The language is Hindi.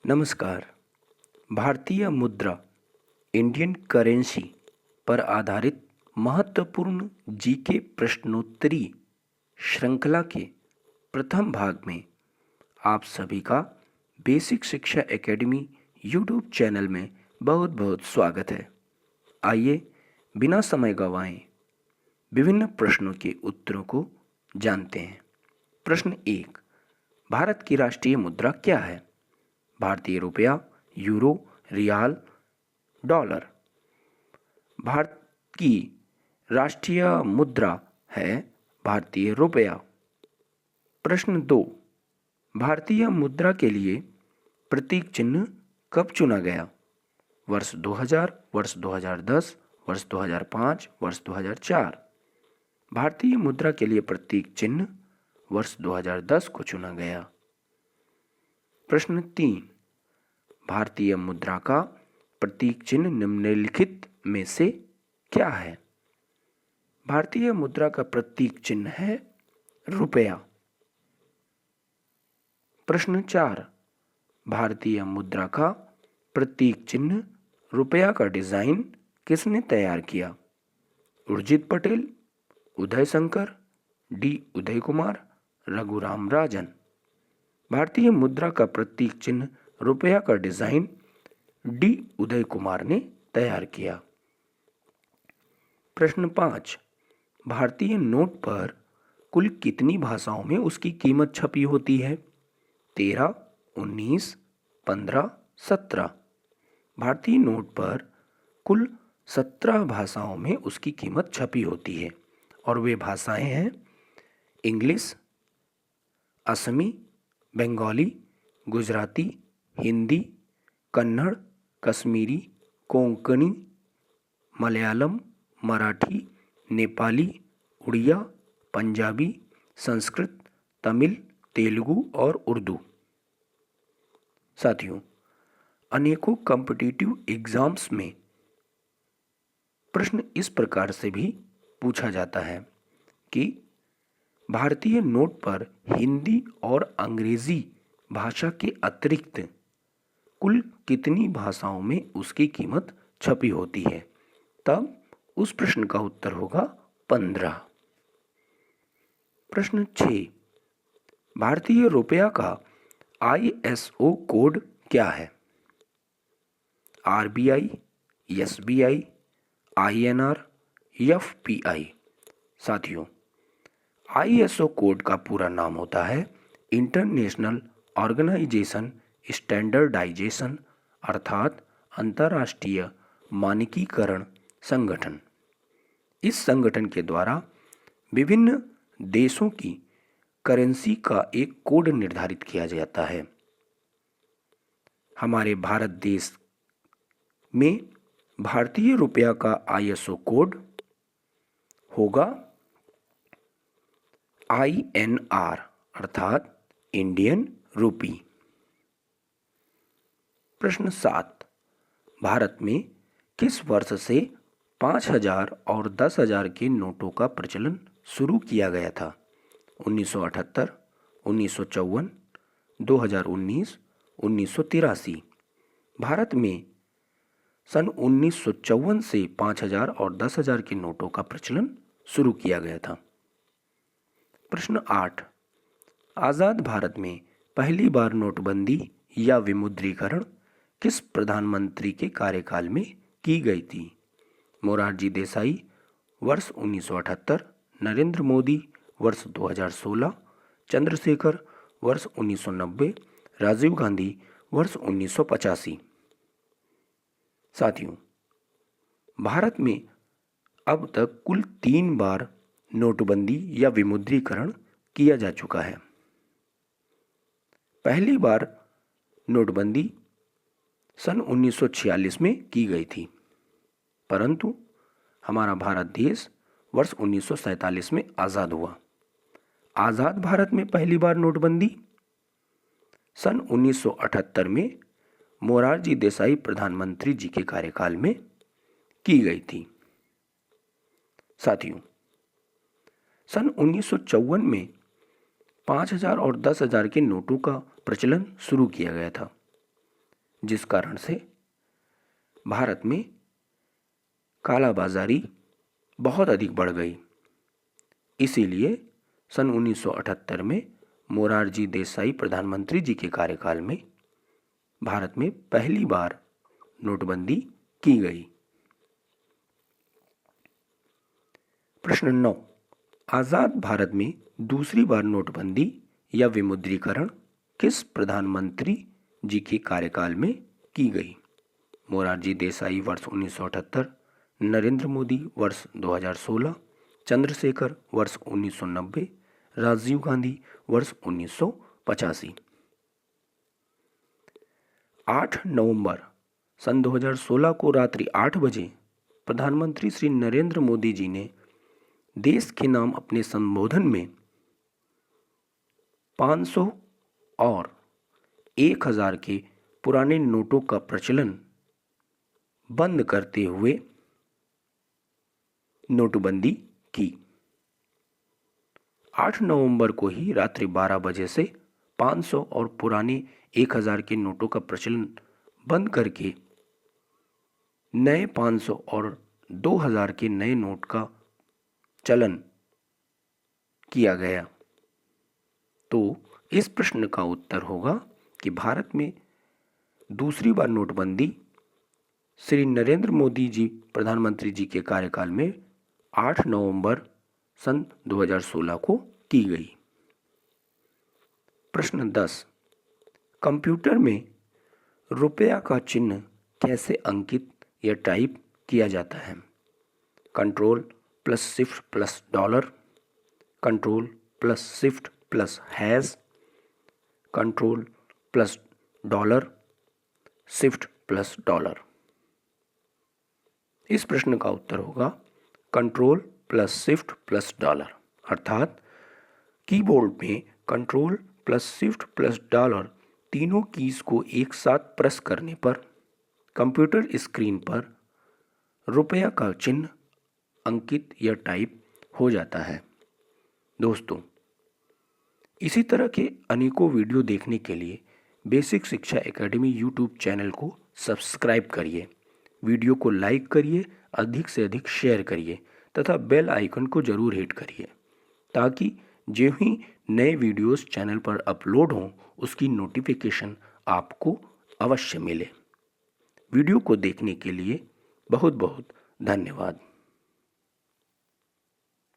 नमस्कार। भारतीय मुद्रा इंडियन करेंसी पर आधारित महत्वपूर्ण जीके प्रश्नोत्तरी श्रृंखला के प्रथम भाग में आप सभी का बेसिक शिक्षा एकेडमी यूट्यूब चैनल में बहुत बहुत स्वागत है। आइए बिना समय गंवाए विभिन्न प्रश्नों के उत्तरों को जानते हैं। प्रश्न 1, भारत की राष्ट्रीय मुद्रा क्या है? भारतीय रुपया, यूरो, रियाल, डॉलर। भारत की राष्ट्रीय मुद्रा है भारतीय रुपया। प्रश्न 2, भारतीय मुद्रा के लिए प्रतीक चिन्ह कब चुना गया? वर्ष 2000, वर्ष 2010, वर्ष 2005, वर्ष 2004। भारतीय मुद्रा के लिए प्रतीक चिन्ह वर्ष 2010 को चुना गया। प्रश्न 3, भारतीय मुद्रा का प्रतीक चिन्ह निम्नलिखित में से क्या है? भारतीय मुद्रा का प्रतीक चिन्ह है रुपया। प्रश्न 4, भारतीय मुद्रा का प्रतीक चिन्ह रुपया का डिजाइन किसने तैयार किया? उर्जित पटेल, उदय शंकर, डी उदय कुमार, रघुराम राजन। भारतीय मुद्रा का प्रतीक चिन्ह रुपया का डिजाइन डी उदय कुमार ने तैयार किया। प्रश्न 5, भारतीय नोट पर कुल कितनी भाषाओं में उसकी कीमत छपी होती है? 13, 19, 15, 17। भारतीय नोट पर कुल 17 भाषाओं में उसकी कीमत छपी होती है और वे भाषाएं हैं इंग्लिश, असमी, बंगाली, गुजराती, हिंदी, कन्नड़, कश्मीरी, कोंकणी, मलयालम, मराठी, नेपाली, उड़िया, पंजाबी, संस्कृत, तमिल, तेलुगु और उर्दू। साथियों, अनेकों कॉम्पिटिटिव एग्जाम्स में प्रश्न इस प्रकार से भी पूछा जाता है कि भारतीय नोट पर हिंदी और अंग्रेजी भाषा के अतिरिक्त कुल कितनी भाषाओं में उसकी कीमत छपी होती है? तब उस प्रश्न का उत्तर होगा 15। प्रश्न 6, भारतीय रुपया का ISO कोड क्या है? RBI, SBI, INR, FPI। साथियों, ISO कोड का पूरा नाम होता है इंटरनेशनल ऑर्गेनाइजेशन स्टैंडर्डाइजेशन, अर्थात अंतर्राष्ट्रीय मानकीकरण संगठन। इस संगठन के द्वारा विभिन्न देशों की करेंसी का एक कोड निर्धारित किया जाता है। हमारे भारत देश में भारतीय रुपया का ISO कोड होगा INR, अर्थात इंडियन रूपी। प्रश्न 7, भारत में किस वर्ष से 5000 और 10,000 के नोटों का प्रचलन शुरू किया गया था? 1978, 1954, 2019, 1983। भारत में सन 1954 से 5000 और 10,000 के नोटों का प्रचलन शुरू किया गया था। प्रश्न 8, आज़ाद भारत में पहली बार नोटबंदी या विमुद्रीकरण किस प्रधानमंत्री के कार्यकाल में की गई थी? मोरारजी देसाई, वर्ष 1978, नरेंद्र मोदी, वर्ष 2016, चंद्रशेखर, वर्ष 1990, राजीव गांधी, वर्ष 1985। साथियों, भारत में अब तक कुल 3 बार नोटबंदी या विमुद्रीकरण किया जा चुका है। पहली बार नोटबंदी सन 1946 में की गई थी, परंतु हमारा भारत देश वर्ष 1947 में आज़ाद हुआ। आज़ाद भारत में पहली बार नोटबंदी सन 1978 में मोरारजी देसाई प्रधानमंत्री जी के कार्यकाल में की गई थी। साथियों, सन 1954 में 5000 और 10,000 के नोटों का प्रचलन शुरू किया गया था। जिस कारण से भारत में कालाबाजारी बहुत अधिक बढ़ गई। इसीलिए सन 1978 में मोरारजी देसाई प्रधानमंत्री जी के कार्यकाल में भारत में पहली बार नोटबंदी की गई। प्रश्न 9, आजाद भारत में दूसरी बार नोटबंदी या विमुद्रीकरण किस प्रधानमंत्री जी के कार्यकाल में की गई? मोरारजी देसाई वर्ष 1978, नरेंद्र मोदी वर्ष 2016, चंद्रशेखर वर्ष 1990, राजीव गांधी वर्ष 1985। 8 नवंबर सन 2016 को रात्रि 8 बजे प्रधानमंत्री श्री नरेंद्र मोदी जी ने देश के नाम अपने संबोधन में 500 और 1000 के पुराने नोटों का प्रचलन बंद करते हुए नोटबंदी की। 8 नवंबर को ही रात्रि 12 बजे से 500 और पुराने 1000 के नोटों का प्रचलन बंद करके नए 500 और 2000 के नए नोट का चलन किया गया। तो इस प्रश्न का उत्तर होगा कि भारत में दूसरी बार नोटबंदी श्री नरेंद्र मोदी जी प्रधानमंत्री जी के कार्यकाल में 8 नवंबर सन 2016 को की गई। प्रश्न 10, कंप्यूटर में रुपया का चिन्ह कैसे अंकित या टाइप किया जाता है? Control plus shift plus dollar, control plus shift plus hash, control plus dollar, shift plus dollar. इस प्रश्न का उत्तर होगा control plus shift plus dollar, अर्थात कीबोर्ड में control plus shift plus dollar तीनों कीज को एक साथ प्रेस करने पर कंप्यूटर स्क्रीन पर रुपया का चिन्ह अंकित या टाइप हो जाता है। दोस्तों, इसी तरह के अनेकों वीडियो देखने के लिए बेसिक शिक्षा एकेडमी यूट्यूब चैनल को सब्सक्राइब करिए, वीडियो को लाइक करिए, अधिक से अधिक शेयर करिए तथा बेल आइकन को जरूर हिट करिए ताकि जो ही नए वीडियोस चैनल पर अपलोड हों उसकी नोटिफिकेशन आपको अवश्य मिले। वीडियो को देखने के लिए बहुत बहुत धन्यवाद।